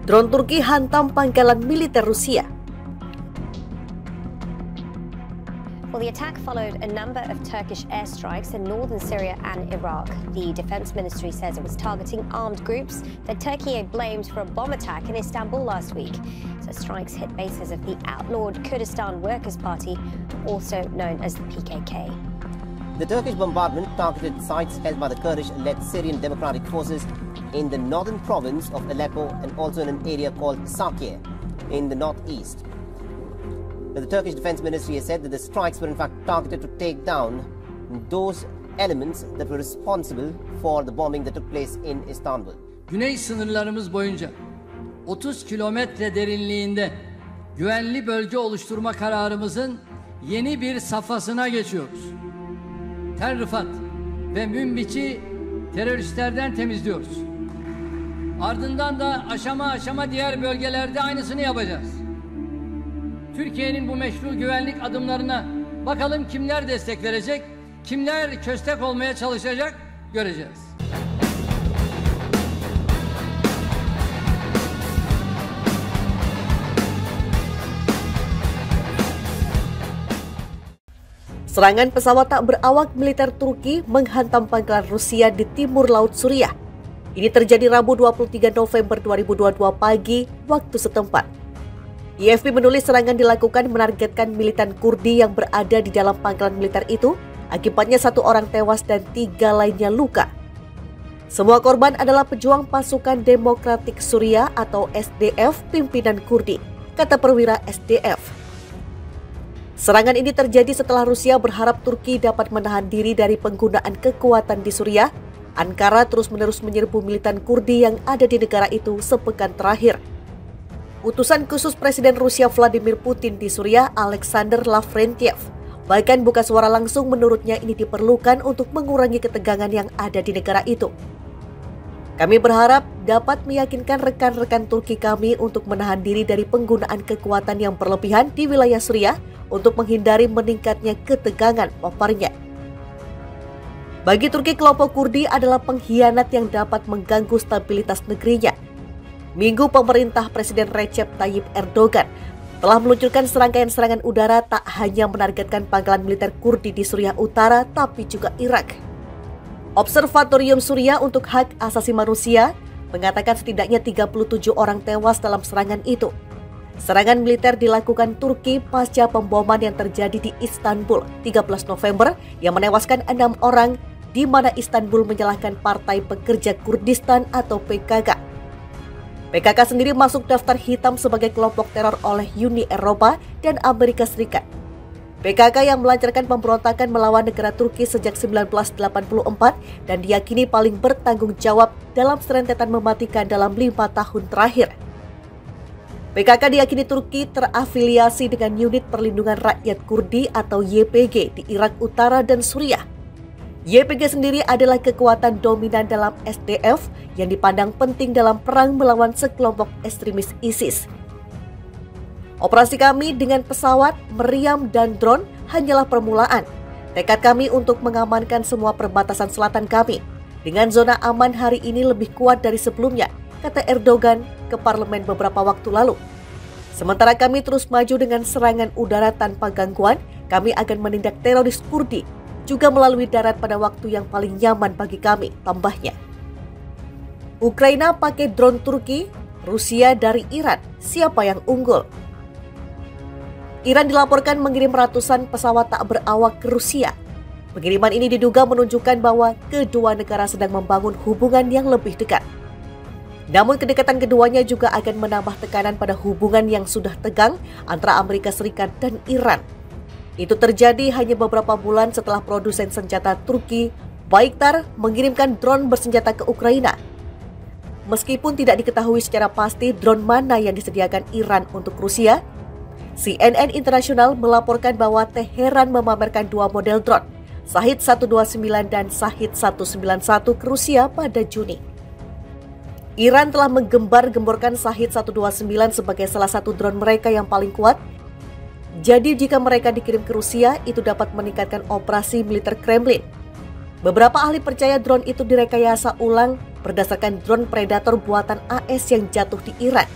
Drone Turki hantam pangkalan militer Rusia. Well, the attack followed a number of Turkish airstrikes in northern Syria and Iraq. The Defense Ministry says it was targeting armed groups that Turkey blamed for a bomb attack in Istanbul last week. So strikes hit bases of the outlawed Kurdistan Workers' Party, also known as the PKK. The Turkish bombardment targeted sites held by the Kurdish-led Syrian Democratic Forces in the northern province of Aleppo and also in an area called Sakiye in the northeast. The Turkish Defense Ministry has said that the strikes were in fact targeted to take down those elements that were responsible for the bombing that took place in Istanbul. Güney sınırlarımız boyunca 30 kilometre derinliğinde güvenli bölge oluşturma kararımızın yeni bir safhasına geçiyoruz. Tel Rifat ve Münbiç'i teröristlerden temizliyoruz. Ardından da aşama aşama diğer bölgelerde aynısını yapacağız. Türkiye'nin bu meşru güvenlik adımlarına bakalım kimler destek verecek, kimler köstek olmaya çalışacak göreceğiz. Serangan pesawat tak berawak militer Turki menghantam pangkalan Rusia di timur laut Suriah. Ini terjadi Rabu 23 November 2022 pagi waktu setempat. IFP menulis serangan dilakukan menargetkan militan Kurdi yang berada di dalam pangkalan militer itu. Akibatnya 1 orang tewas dan 3 lainnya luka. Semua korban adalah pejuang pasukan Demokratik Suriah atau SDF pimpinan Kurdi, kata perwira SDF. Serangan ini terjadi setelah Rusia berharap Turki dapat menahan diri dari penggunaan kekuatan di Suriah. Ankara terus-menerus menyerbu militan Kurdi yang ada di negara itu sepekan terakhir. Utusan khusus Presiden Rusia Vladimir Putin di Suriah, Alexander Lavrentiev, bahkan buka suara langsung menurutnya ini diperlukan untuk mengurangi ketegangan yang ada di negara itu. Kami berharap dapat meyakinkan rekan-rekan Turki kami untuk menahan diri dari penggunaan kekuatan yang berlebihan di wilayah Suriah untuk menghindari meningkatnya ketegangan, paparnya. Bagi Turki, kelompok Kurdi adalah pengkhianat yang dapat mengganggu stabilitas negerinya. Minggu pemerintah Presiden Recep Tayyip Erdogan telah meluncurkan serangkaian serangan udara tak hanya menargetkan pangkalan militer Kurdi di Suriah Utara tapi juga Irak. Observatorium Suriah untuk Hak Asasi Manusia mengatakan setidaknya 37 orang tewas dalam serangan itu. Serangan militer dilakukan Turki pasca pemboman yang terjadi di Istanbul 13 November yang menewaskan 6 orang, di mana Istanbul menyalahkan Partai Pekerja Kurdistan atau PKK. PKK sendiri masuk daftar hitam sebagai kelompok teror oleh Uni Eropa dan Amerika Serikat. PKK yang melancarkan pemberontakan melawan negara Turki sejak 1984 dan diyakini paling bertanggung jawab dalam serentetan mematikan dalam 5 tahun terakhir. PKK diyakini Turki terafiliasi dengan Unit Perlindungan Rakyat Kurdi atau YPG di Irak Utara dan Suriah. YPG sendiri adalah kekuatan dominan dalam SDF yang dipandang penting dalam perang melawan sekelompok ekstremis ISIS. Operasi kami dengan pesawat, meriam, dan drone hanyalah permulaan. Tekad kami untuk mengamankan semua perbatasan selatan kami dengan zona aman hari ini lebih kuat dari sebelumnya, kata Erdogan ke parlemen beberapa waktu lalu. Sementara kami terus maju dengan serangan udara tanpa gangguan, kami akan menindak teroris Kurdi juga melalui darat pada waktu yang paling nyaman bagi kami, tambahnya. Ukraina pakai drone Turki, Rusia dari Iran, siapa yang unggul? Iran dilaporkan mengirim ratusan pesawat tak berawak ke Rusia. Pengiriman ini diduga menunjukkan bahwa kedua negara sedang membangun hubungan yang lebih dekat. Namun kedekatan keduanya juga akan menambah tekanan pada hubungan yang sudah tegang antara Amerika Serikat dan Iran. Itu terjadi hanya beberapa bulan setelah produsen senjata Turki, Bayraktar, mengirimkan drone bersenjata ke Ukraina. Meskipun tidak diketahui secara pasti drone mana yang disediakan Iran untuk Rusia, CNN Internasional melaporkan bahwa Teheran memamerkan 2 model drone, Shahid 129 dan Shahid 191 ke Rusia pada Juni. Iran telah menggembar-gemborkan Shahid 129 sebagai salah satu drone mereka yang paling kuat. Jadi jika mereka dikirim ke Rusia, itu dapat meningkatkan operasi militer Kremlin. Beberapa ahli percaya drone itu direkayasa ulang berdasarkan drone Predator buatan AS yang jatuh di Iran,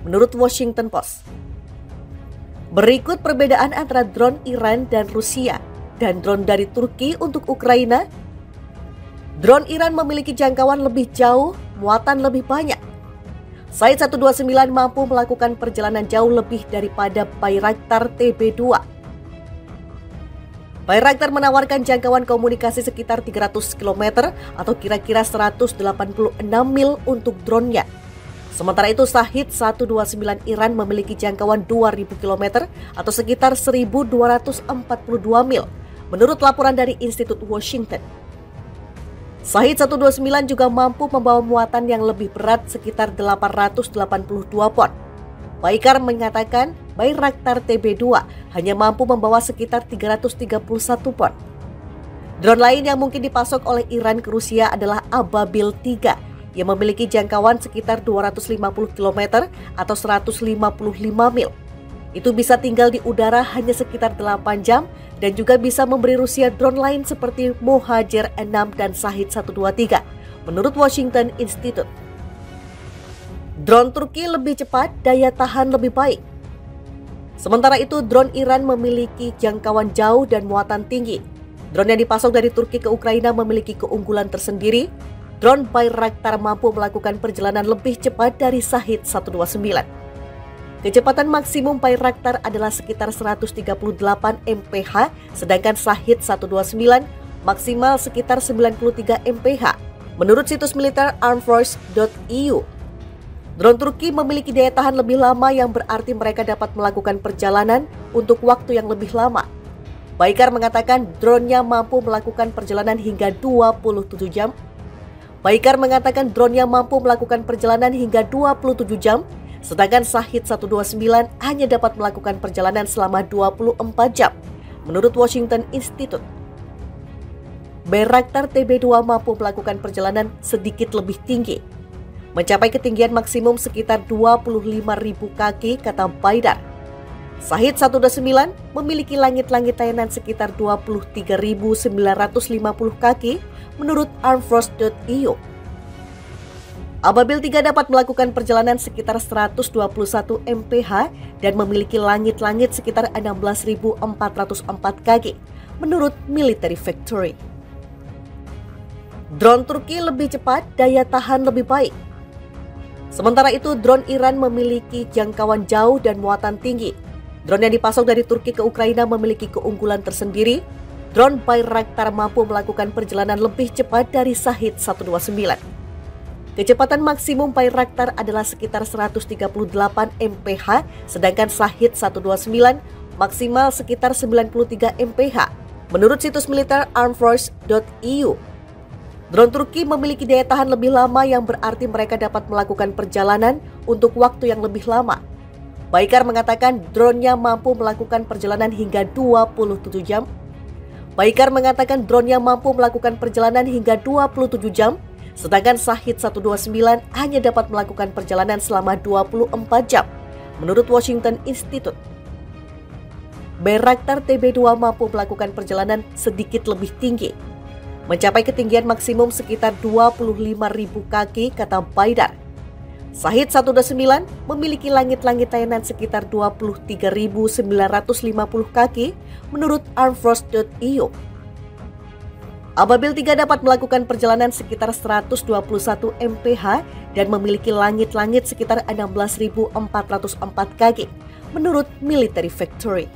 menurut Washington Post. Berikut perbedaan antara drone Iran dan Rusia dan drone dari Turki untuk Ukraina. Drone Iran memiliki jangkauan lebih jauh, muatan lebih banyak. Shahed 129 mampu melakukan perjalanan jauh lebih daripada Bayraktar TB2. Bayraktar menawarkan jangkauan komunikasi sekitar 300 km atau kira-kira 186 mil untuk drone-nya. Sementara itu Shahed 129 Iran memiliki jangkauan 2000 km atau sekitar 1242 mil, menurut laporan dari Institut Washington. Shahed 129 juga mampu membawa muatan yang lebih berat sekitar 882 pon. Baykar mengatakan Bayraktar TB2 hanya mampu membawa sekitar 331 pon. Drone lain yang mungkin dipasok oleh Iran ke Rusia adalah Ababil 3 yang memiliki jangkauan sekitar 250 km atau 155 mil. Itu bisa tinggal di udara hanya sekitar 8 jam dan juga bisa memberi Rusia drone lain seperti Mohajer 6 dan Shahed 123, menurut Washington Institute. Drone Turki lebih cepat, daya tahan lebih baik. Sementara itu, drone Iran memiliki jangkauan jauh dan muatan tinggi. Drone yang dipasok dari Turki ke Ukraina memiliki keunggulan tersendiri. Drone Bayraktar mampu melakukan perjalanan lebih cepat dari Shahed 129. Kecepatan maksimum Bayraktar adalah sekitar 138 mph, sedangkan Shahed 129 maksimal sekitar 93 mph, menurut situs militer armedforces.eu. Drone Turki memiliki daya tahan lebih lama yang berarti mereka dapat melakukan perjalanan untuk waktu yang lebih lama. Baykar mengatakan drone-nya mampu melakukan perjalanan hingga 27 jam. Baykar mengatakan drone-nya mampu melakukan perjalanan hingga 27 jam, sedangkan Shahed 129 hanya dapat melakukan perjalanan selama 24 jam, menurut Washington Institute. Bayraktar TB2 mampu melakukan perjalanan sedikit lebih tinggi, mencapai ketinggian maksimum sekitar 25.000 kaki, kata Baydar. Shahed 129 memiliki langit-langit layanan sekitar 23.950 kaki, menurut armedforces.eu. Ababil 3 dapat melakukan perjalanan sekitar 121 mph dan memiliki langit-langit sekitar 16.404 kaki, menurut Military Factory. Drone Turki lebih cepat, daya tahan lebih baik. Sementara itu, drone Iran memiliki jangkauan jauh dan muatan tinggi. Drone yang dipasok dari Turki ke Ukraina memiliki keunggulan tersendiri. Drone Bayraktar mampu melakukan perjalanan lebih cepat dari Shahed 129. Kecepatan maksimum Bayraktar adalah sekitar 138 mph, sedangkan Shahed 129 maksimal sekitar 93 mph, menurut situs militer armedforces.eu. Drone Turki memiliki daya tahan lebih lama yang berarti mereka dapat melakukan perjalanan untuk waktu yang lebih lama. Baykar mengatakan drone-nya mampu melakukan perjalanan hingga 27 jam. Baykar mengatakan drone-nya mampu melakukan perjalanan hingga 27 jam, sedangkan Shahed 129 hanya dapat melakukan perjalanan selama 24 jam, menurut Washington Institute. Bayraktar TB2 mampu melakukan perjalanan sedikit lebih tinggi, mencapai ketinggian maksimum sekitar 25.000 kaki, kata Baydar. Shahed 129 memiliki langit-langit layanan sekitar 23.950 kaki, menurut armedforces.eu. Ababil 3 dapat melakukan perjalanan sekitar 121 mph dan memiliki langit-langit sekitar 16.404 kaki, menurut Military Factory.